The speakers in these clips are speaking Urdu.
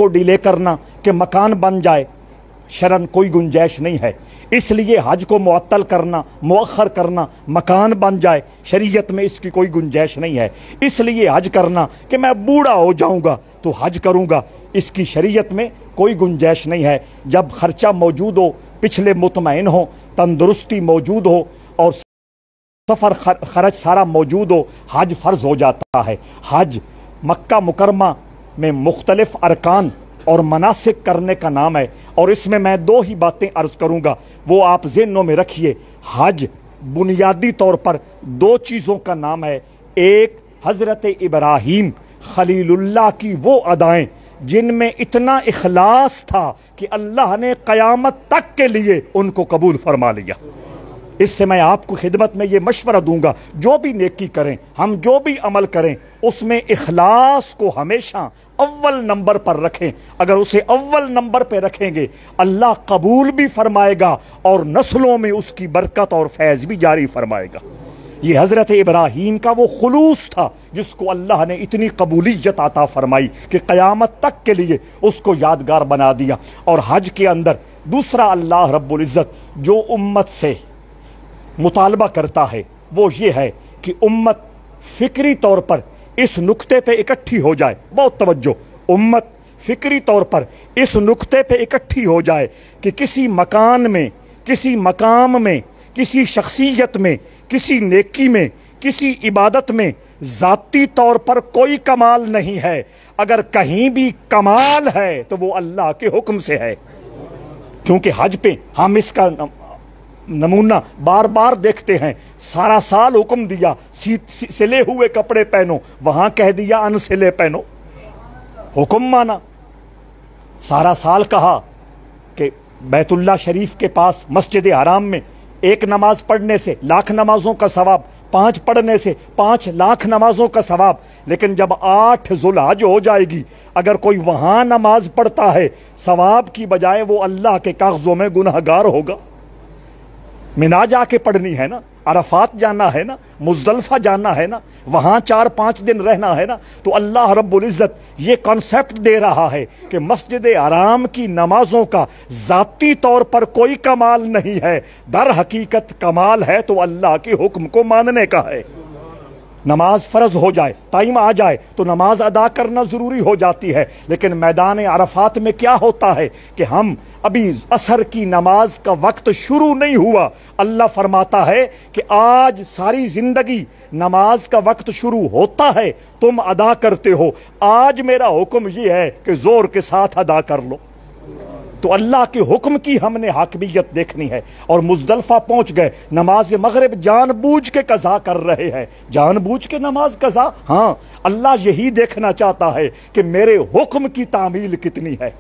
کو ڈیلے کرنا کہ مکان بن جائے، شرعن کوئی گنجائش نہیں ہے۔ اس لیے حج کو معطل کرنا، مؤخر کرنا، مکان بن جائے، شریعت میں اس کی کوئی گنجائش نہیں ہے۔ اس لیے حج کرنا کہ میں بوڑھا ہو جاؤں گا تو حج کروں گا، اس کی شریعت میں کوئی گنجائش نہیں ہے۔ جب خرچہ موجود ہو، پچھلے مطمئن ہو، تندرستی موجود ہو اور سفر خرچ سارا موجود ہو، حج فرض ہو جاتا ہے۔ حج مکہ مکرمہ میں مختلف ارکان اور مناسک کرنے کا نام ہے، اور اس میں دو ہی باتیں عرض کروں گا، وہ آپ ذہنوں میں رکھیے۔ حج بنیادی طور پر دو چیزوں کا نام ہے۔ ایک حضرت ابراہیم خلیل اللہ کی وہ ادائیں جن میں اتنا اخلاص تھا کہ اللہ نے قیامت تک کے لیے ان کو قبول فرما لیا۔ اس سے میں آپ کو خدمت میں یہ مشورہ دوں گا، جو بھی نیکی کریں، ہم جو بھی عمل کریں، اس میں اخلاص کو ہمیشہ اول نمبر پر رکھیں۔ اگر اسے اول نمبر پہ رکھیں گے، اللہ قبول بھی فرمائے گا اور نسلوں میں اس کی برکت اور فیض بھی جاری فرمائے گا۔ یہ حضرت ابراہیم کا وہ خلوص تھا جس کو اللہ نے اتنی قبولیت عطا فرمائی کہ قیامت تک کے لیے اس کو یادگار بنا دیا۔ اور حج کے اندر دوسرا اللہ رب العزت جو امت سے مطالبہ کرتا ہے وہ یہ ہے کہ امت فکری طور پر اس نقطے پہ اکٹھی ہو جائے۔ بہت توجہ، امت فکری طور پر اس نقطے پہ اکٹھی ہو جائے کہ کسی مکان میں، کسی مقام میں، کسی شخصیت میں، کسی نیکی میں، کسی عبادت میں ذاتی طور پر کوئی کمال نہیں ہے۔ اگر کہیں بھی کمال ہے تو وہ اللہ کے حکم سے ہے، کیونکہ حج پہ ہم اس کا نمونہ بار بار دیکھتے ہیں۔ سارا سال حکم دیا سلے ہوئے کپڑے پہنو، وہاں کہہ دیا ان سلے پہنو، حکم مانا۔ سارا سال کہا کہ بیت اللہ شریف کے پاس مسجد حرام میں ایک نماز پڑھنے سے 1,00,000 نمازوں کا ثواب، 5 پڑھنے سے 5,00,000 نمازوں کا ثواب۔ لیکن جب 8 ذوالحج ہو جائے گی، اگر کوئی وہاں نماز پڑھتا ہے، ثواب کی بجائے وہ اللہ کے کاغذوں میں گنہگار ہوگا۔ مینا جا کے پڑھنی ہے نا، عرفات جانا ہے نا، مزدلفہ جانا ہے نا، وہاں 4-5 دن رہنا ہے نا۔ تو اللہ رب العزت یہ کانسیپٹ دے رہا ہے کہ مسجد حرام کی نمازوں کا ذاتی طور پر کوئی کمال نہیں ہے، در حقیقت کمال ہے تو اللہ کے حکم کو ماننے کا ہے۔ نماز فرض ہو جائے، ٹائم آ جائے تو نماز ادا کرنا ضروری ہو جاتی ہے۔ لیکن میدان عرفات میں کیا ہوتا ہے کہ ہم ابھی عصر کی نماز کا وقت شروع نہیں ہوا، اللہ فرماتا ہے کہ آج ساری زندگی نماز کا وقت شروع ہوتا ہے، تم ادا کرتے ہو، آج میرا حکم یہ ہے کہ زور کے ساتھ ادا کر لو۔ تو اللہ کے حکم کی ہم نے حاکمیت دیکھنی ہے۔ اور مزدلفہ پہنچ گئے، نماز مغرب جان بوجھ کے قضا کر رہے ہیں۔ جان بوجھ کے نماز قضا؟ ہاں، اللہ یہی دیکھنا چاہتا ہے کہ میرے حکم کی تعمیل کتنی ہے۔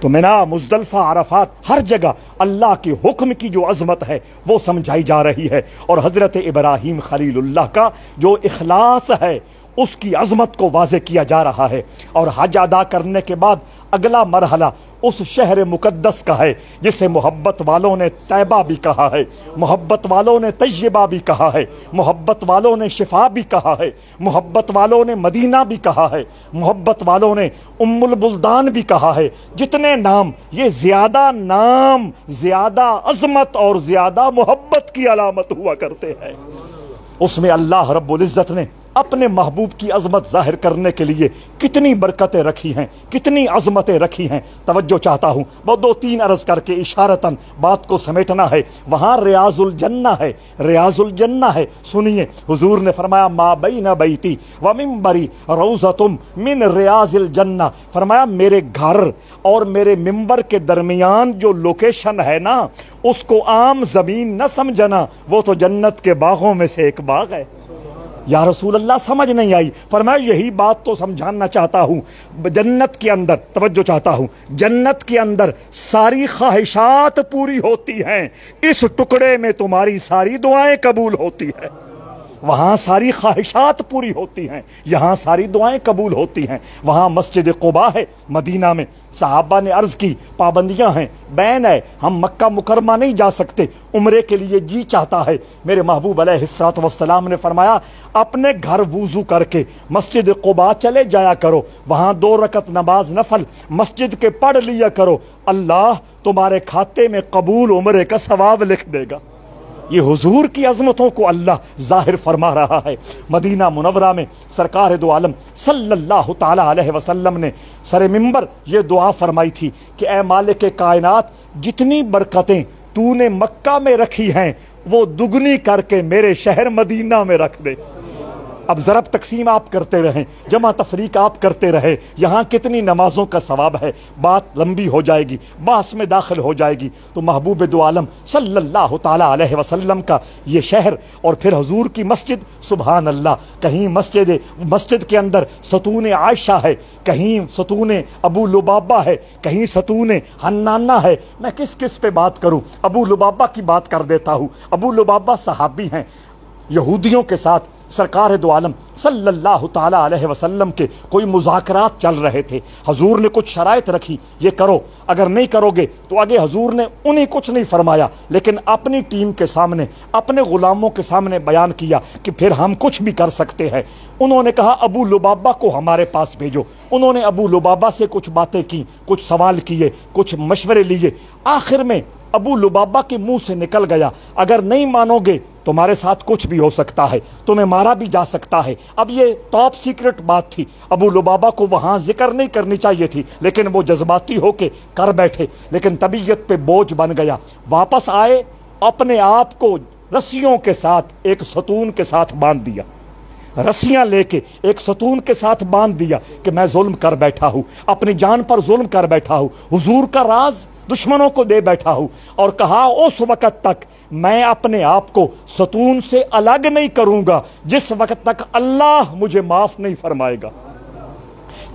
تو مینا، مزدلفہ، عرفات، ہر جگہ اللہ کے حکم کی جو عظمت ہے وہ سمجھائی جا رہی ہے، اور حضرت ابراہیم خلیل اللہ کا جو اخلاص ہے اس کی عظمت کو واضح کیا جا رہا ہے۔ اور حج ادا کرنے کے بعد اگلا مرحلہ اس شہر مقدس کا ہے جسے محبت والوں نے طیبہ بھی کہا ہے، محبت والوں نے طیبہ بھی کہا ہے، محبت والوں نے شفا بھی کہا ہے، محبت والوں نے مدینہ بھی کہا ہے، محبت والوں نے ام البلدان بھی کہا ہے۔ جتنے نام، یہ زیادہ نام زیادہ عظمت اور زیادہ محبت کی علامت ہوا کرتے ہیں۔ اس میں اللہ رب العزت نے اپنے محبوب کی عظمت ظاہر کرنے کے لیے کتنی برکتیں رکھی ہیں، کتنی عظمتیں رکھی ہیں۔ توجہ چاہتا ہوں، وہ 2-3 عرض کر کے اشارتاً بات کو سمیٹنا ہے۔ وہاں ریاض الجنہ ہے، ریاض الجنہ ہے۔ سنیے، حضور نے فرمایا ما بین بیتی و منبری روضۃ من ریاض الجنہ، فرمایا میرے گھر اور میرے منبر کے درمیان جو لوکیشن ہے نا، اس کو عام زمین نہ سمجھنا، وہ تو جنت کے باغوں میں سے ایک باغ ہے۔ یا رسول اللہ سمجھ نہیں آئی؟ فرمایا یہی بات تو سمجھانا چاہتا ہوں۔ جنت کے اندر، توجہ چاہتا ہوں، جنت کے اندر ساری خواہشات پوری ہوتی ہیں، اس ٹکڑے میں تمہاری ساری دعائیں قبول ہوتی ہیں۔ وہاں ساری خواہشات پوری ہوتی ہیں، یہاں ساری دعائیں قبول ہوتی ہیں۔ وہاں مسجد قباء ہے مدینہ میں، صحابہ نے عرض کی پابندیاں ہیں، بین ہے، ہم مکہ مکرمہ نہیں جا سکتے، عمرے کے لیے جی چاہتا ہے۔ میرے محبوب علیہ الصلوۃ والسلام نے فرمایا اپنے گھر وضو کر کے مسجد قباء چلے جایا کرو، وہاں 2 رکعت نماز نفل مسجد کے پڑھ لیا کرو، اللہ تمہارے کھاتے میں قبول عمرے کا ثواب لکھ دے گا۔ یہ حضور کی عظمتوں کو اللہ ظاہر فرما رہا ہے۔ مدینہ منورہ میں سرکار دو عالم صلی اللہ تعالی علیہ وسلم نے سر منبر یہ دعا فرمائی تھی کہ اے مالک کائنات، جتنی برکتیں تو نے مکہ میں رکھی ہیں وہ دگنی کر کے میرے شہر مدینہ میں رکھ دے۔ اب ضرب تقسیم آپ کرتے رہیں، جمع تفریق آپ کرتے رہے، یہاں کتنی نمازوں کا ثواب ہے، بات لمبی ہو جائے گی، بحث میں داخل ہو جائے گی۔ تو محبوب دو عالم صلی اللہ تعالی علیہ وسلم کا یہ شہر اور پھر حضور کی مسجد، سبحان اللہ، کہیں مسجد کے اندر ستون عائشہ ہے، کہیں ستون ابو لبابہ ہے، کہیں ستون حنانہ ہے۔ میں کس پہ بات کروں؟ ابو لبابہ کی بات کر دیتا ہوں۔ ابو لبابہ صحابی ہیں، یہودیوں کے ساتھ سرکار دو عالم صلی اللہ تعالی علیہ وسلم کے کوئی مذاکرات چل رہے تھے۔ حضور نے کچھ شرائط رکھی، یہ کرو، اگر نہیں کرو گے تو آگے حضور نے انہیں کچھ نہیں فرمایا، لیکن اپنی ٹیم کے سامنے، اپنے غلاموں کے سامنے بیان کیا کہ پھر ہم کچھ بھی کر سکتے ہیں۔ انہوں نے کہا ابو لبابہ کو ہمارے پاس بھیجو۔ انہوں نے ابو لبابہ سے کچھ باتیں کی، کچھ سوال کیے، کچھ مشورے لیے۔ آخر میں ابو لبابہ کے منہ سے نکل گیا اگر نہیں مانو گے تمہارے ساتھ کچھ بھی ہو سکتا ہے، تمہیں مارا بھی جا سکتا ہے۔ اب یہ ٹاپ سیکرٹ بات تھی، ابو لبابہ کو وہاں ذکر نہیں کرنی چاہیے تھی، لیکن وہ جذباتی ہو کے کر بیٹھے، لیکن طبیعت پہ بوجھ بن گیا۔ واپس آئے، اپنے آپ کو رسیوں کے ساتھ ایک ستون کے ساتھ باندھ دیا، رسیاں لے کے ایک ستون کے ساتھ باندھ دیا کہ میں ظلم کر بیٹھا ہوں، اپنی جان پر ظلم کر بیٹھا ہوں، حضور کا راز دشمنوں کو دے بیٹھا ہوں، اور کہا اس وقت تک میں اپنے آپ کو ستون سے الگ نہیں کروں گا جس وقت تک اللہ مجھے معاف نہیں فرمائے گا۔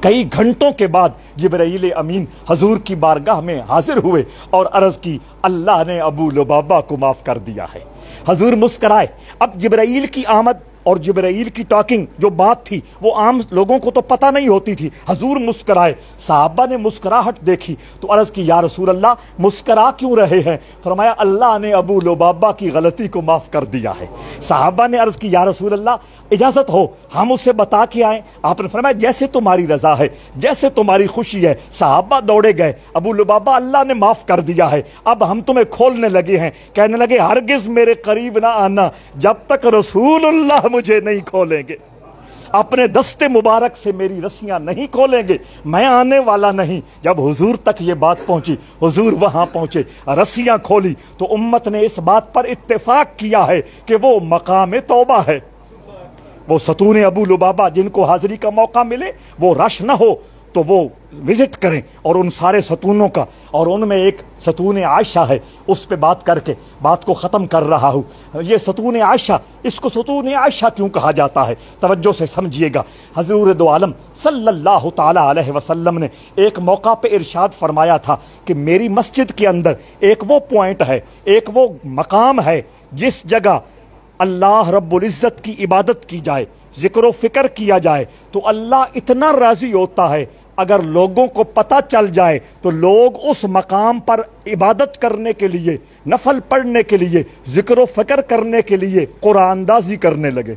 کئی گھنٹوں کے بعد جبرائیل امین حضور کی بارگاہ میں حاضر ہوئے اور عرض کی اللہ نے ابو لبابہ کو معاف کر دیا ہے۔ حضور مسکرائے۔ اب جبرائیل کی آمد اور جبرائیل کی ٹاکنگ جو بات تھی وہ عام لوگوں کو تو پتہ نہیں ہوتی تھی۔ حضور مسکرائے، صحابہ نے مسکراہٹ دیکھی تو عرض کی یا رسول اللہ مسکرا کیوں رہے ہیں؟ فرمایا اللہ نے ابو لبابہ کی غلطی کو معاف کر دیا ہے۔ صحابہ نے عرض کی یا رسول اللہ اجازت ہو ہم اسے بتا کے آئیں؟ آپ نے فرمایا جیسے تمہاری رضا ہے، جیسے تمہاری خوشی ہے۔ صحابہ دوڑے گئے، ابو لبابہ اللہ نے معاف کر دیا ہے، اب ہم تمہیں کھولنے لگے ہیں۔ کہنے لگے ہرگز میرے قریب نہ آنا جب تک رسول اللہ مجھے نہیں کھولیں گے، اپنے دستے مبارک سے میری رسیاں نہیں کھولیں گے، میں آنے والا نہیں۔ جب حضور تک یہ بات پہنچی، حضور وہاں پہنچے، رسیاں کھولی تو امت نے اس بات پر اتفاق کیا ہے کہ وہ مقام توبہ ہے۔ وہ ستون ابو لبابہ جن کو حاضری کا موقع ملے وہ رش نہ ہو تو وہ وزٹ کریں، اور ان سارے ستونوں کا، اور ان میں ایک ستون عائشہ ہے، اس پہ بات کر کے بات کو ختم کر رہا ہوں۔ یہ ستون عائشہ، اس کو ستون عائشہ کیوں کہا جاتا ہے؟ توجہ سے سمجھیے گا۔ حضور دو عالم صلی اللہ تعالی علیہ وسلم نے ایک موقع پہ ارشاد فرمایا تھا کہ میری مسجد کے اندر ایک وہ پوائنٹ ہے، ایک وہ مقام ہے جس جگہ اللہ رب العزت کی عبادت کی جائے، ذکر و فکر کیا جائے تو اللہ اتنا راضی ہوتا ہے، اگر لوگوں کو پتہ چل جائے تو لوگ اس مقام پر عبادت کرنے کے لیے، نفل پڑھنے کے لیے، ذکر و فکر کرنے کے لیے قرآن اندازی کرنے لگے۔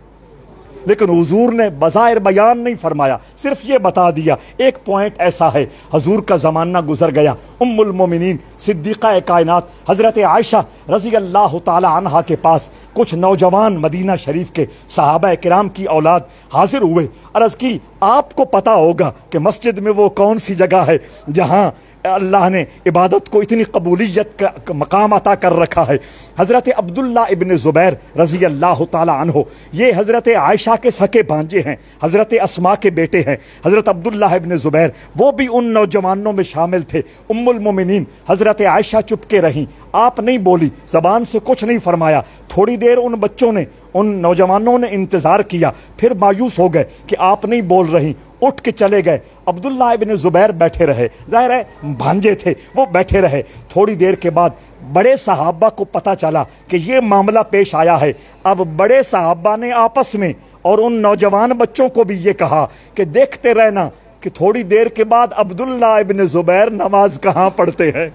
لیکن حضور نے بظاہر بیان نہیں فرمایا، صرف یہ بتا دیا ایک پوائنٹ ایسا ہے۔ حضور کا زمانہ گزر گیا، ام المومنین صدیقہ کائنات حضرت عائشہ رضی اللہ تعالی عنہا کے پاس کچھ نوجوان مدینہ شریف کے صحابہ کرام کی اولاد حاضر ہوئے۔ عرض کی آپ کو پتا ہوگا کہ مسجد میں وہ کون سی جگہ ہے جہاں اللہ نے عبادت کو اتنی قبولیت کا مقام عطا کر رکھا ہے؟ حضرت عبداللہ ابن زبیر رضی اللہ تعالی عنہ، یہ حضرت عائشہ کے سکے بھانجے ہیں، حضرت اسماء کے بیٹے ہیں۔ حضرت عبداللہ ابن زبیر وہ بھی ان نوجوانوں میں شامل تھے۔ ام المومنین حضرت عائشہ چپ کے رہیں، آپ نہیں بولی، زبان سے کچھ نہیں فرمایا۔ تھوڑی دیر ان بچوں نے، ان نوجوانوں نے انتظار کیا، پھر مایوس ہو گئے کہ آپ نہیں بول رہی۔ اٹھ کے چلے گئے. عبداللہ ابن زبیر بیٹھے رہے, ظاہر ہے بھانجے تھے, وہ بیٹھے رہے. تھوڑی دیر کے بعد بڑے صحابہ کو پتا چلا کہ یہ معاملہ پیش آیا ہے. اب بڑے صحابہ نے آپس میں اور ان نوجوان بچوں کو بھی یہ کہا کہ دیکھتے رہنا کہ تھوڑی دیر کے بعد عبداللہ ابن زبیر نماز کہاں پڑھتے ہیں.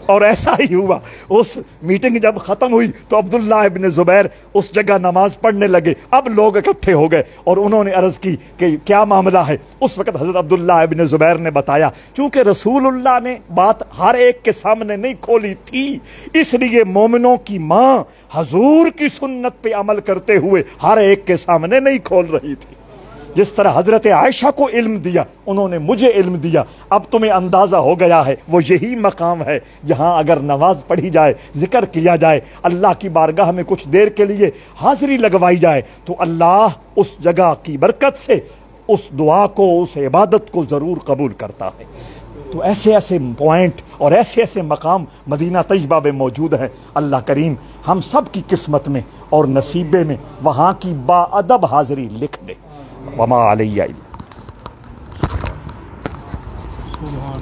اور ایسا ہی ہوا. اس میٹنگ جب ختم ہوئی تو عبداللہ ابن زبیر اس جگہ نماز پڑھنے لگے. اب لوگ اکٹھے ہو گئے اور انہوں نے عرض کی کہ کیا معاملہ ہے. اس وقت حضرت عبداللہ ابن زبیر نے بتایا چونکہ رسول اللہ نے بات ہر ایک کے سامنے نہیں کھولی تھی, اس لیے مومنوں کی ماں حضور کی سنت پہ عمل کرتے ہوئے ہر ایک کے سامنے نہیں کھول رہی تھی. جس طرح حضرت عائشہ کو علم دیا, انہوں نے مجھے علم دیا. اب تمہیں اندازہ ہو گیا ہے وہ یہی مقام ہے جہاں اگر نماز پڑھی جائے, ذکر کیا جائے, اللہ کی بارگاہ میں کچھ دیر کے لیے حاضری لگوائی جائے تو اللہ اس جگہ کی برکت سے اس دعا کو, اس عبادت کو ضرور قبول کرتا ہے. تو ایسے ایسے پوائنٹ اور ایسے ایسے مقام مدینہ طیبہ میں موجود ہیں. اللہ کریم ہم سب کی قسمت میں اور نصیبے میں وہاں کی با ادب حاضری لکھ دے. وما علیہ. سبحان